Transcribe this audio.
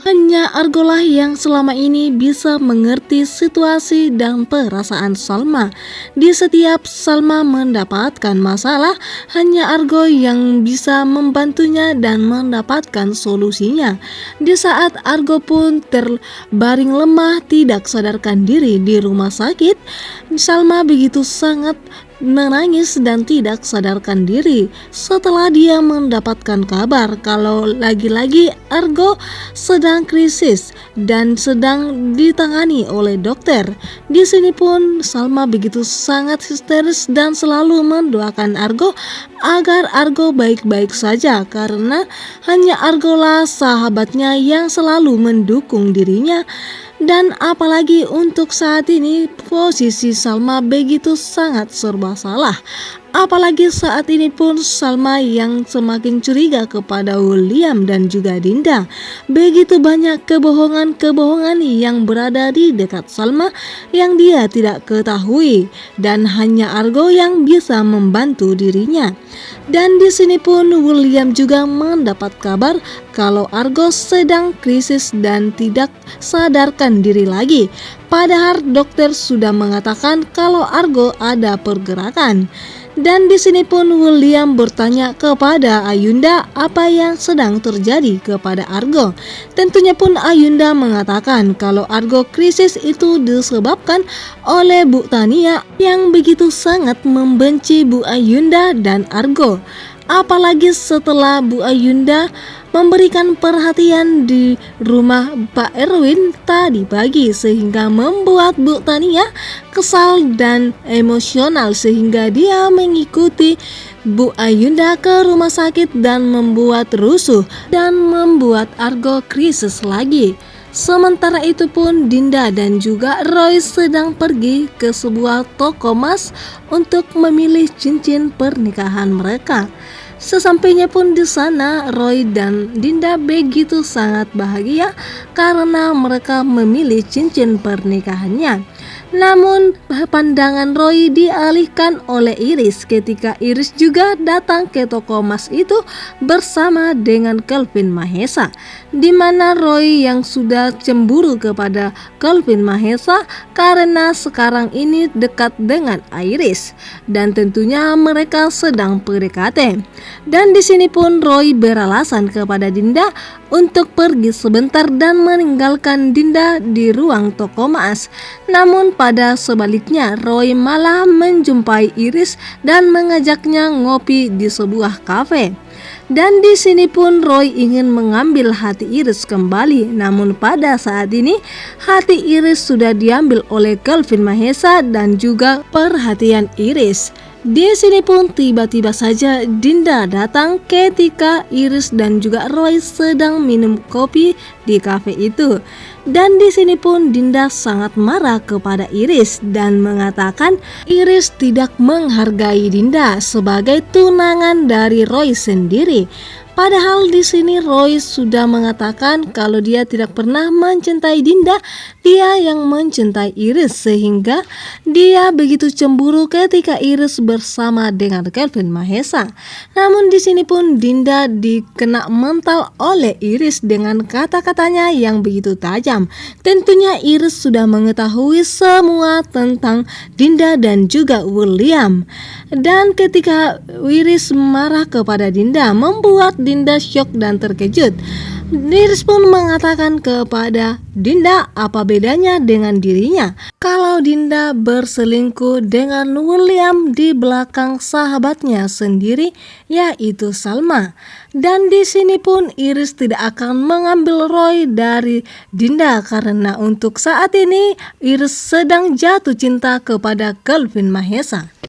Hanya Argolah yang selama ini bisa mengerti situasi dan perasaan Salma. Di setiap Salma mendapatkan masalah, hanya Argo yang bisa membantunya dan mendapatkan solusinya. Di saat Argo pun terbaring lemah tidak sadarkan diri di rumah sakit, Salma begitu sangat menangis dan tidak sadarkan diri setelah dia mendapatkan kabar kalau lagi-lagi Argo sedang krisis dan sedang ditangani oleh dokter. Di sini pun Salma begitu sangat histeris dan selalu mendoakan Argo agar Argo baik-baik saja karena hanya Argolah sahabatnya yang selalu mendukung dirinya. Dan apalagi untuk saat ini posisi Salma begitu sangat serba salah. Apalagi saat ini pun Salma yang semakin curiga kepada William dan juga Dinda. Begitu banyak kebohongan-kebohongan yang berada di dekat Salma yang dia tidak ketahui dan hanya Argo yang bisa membantu dirinya. Dan di sini pun William juga mendapat kabar kalau Argo sedang krisis dan tidak sadarkan diri lagi. Padahal dokter sudah mengatakan kalau Argo ada pergerakan. Dan di sini pun William bertanya kepada Ayunda apa yang sedang terjadi kepada Argo. Tentunya pun Ayunda mengatakan kalau Argo krisis itu disebabkan oleh Bu Tania yang begitu sangat membenci Bu Ayunda dan Argo. Apalagi setelah Bu Ayunda memberikan perhatian di rumah Pak Erwin tadi pagi sehingga membuat Bu Tania kesal dan emosional sehingga dia mengikuti Bu Ayunda ke rumah sakit dan membuat rusuh dan membuat Argo krisis lagi. Sementara itu pun Dinda dan juga Roy sedang pergi ke sebuah toko emas untuk memilih cincin pernikahan mereka. Sesampainya pun di sana, Roy dan Dinda begitu sangat bahagia karena mereka memilih cincin pernikahannya. Namun pandangan Roy dialihkan oleh Iris ketika Iris juga datang ke toko emas itu bersama dengan Kelvin Mahesa, di mana Roy yang sudah cemburu kepada Kelvin Mahesa karena sekarang ini dekat dengan Iris dan tentunya mereka sedang PDKT. Dan di sini pun Roy beralasan kepada Dinda untuk pergi sebentar dan meninggalkan Dinda di ruang toko emas. Namun pada sebaliknya Roy malah menjumpai Iris dan mengajaknya ngopi di sebuah kafe. Dan di sini pun Roy ingin mengambil hati Iris kembali. Namun pada saat ini hati Iris sudah diambil oleh Kelvin Mahesa dan juga perhatian Iris. Di sini pun tiba-tiba saja Dinda datang ketika Iris dan juga Roy sedang minum kopi di kafe itu. Dan di sini pun Dinda sangat marah kepada Iris dan mengatakan Iris tidak menghargai Dinda sebagai tunangan dari Roy sendiri. Padahal di sini Roy sudah mengatakan kalau dia tidak pernah mencintai Dinda, dia yang mencintai Iris sehingga dia begitu cemburu ketika Iris bersama dengan Kelvin Mahesa. Namun di sini pun Dinda dikena mental oleh Iris dengan kata-katanya yang begitu tajam. Tentunya Iris sudah mengetahui semua tentang Dinda dan juga William. Dan ketika Iris marah kepada Dinda membuat Dinda syok dan terkejut. Iris pun mengatakan kepada Dinda apa bedanya dengan dirinya kalau Dinda berselingkuh dengan William di belakang sahabatnya sendiri yaitu Salma. Dan di sini pun Iris tidak akan mengambil Roy dari Dinda karena untuk saat ini Iris sedang jatuh cinta kepada Kelvin Mahesa.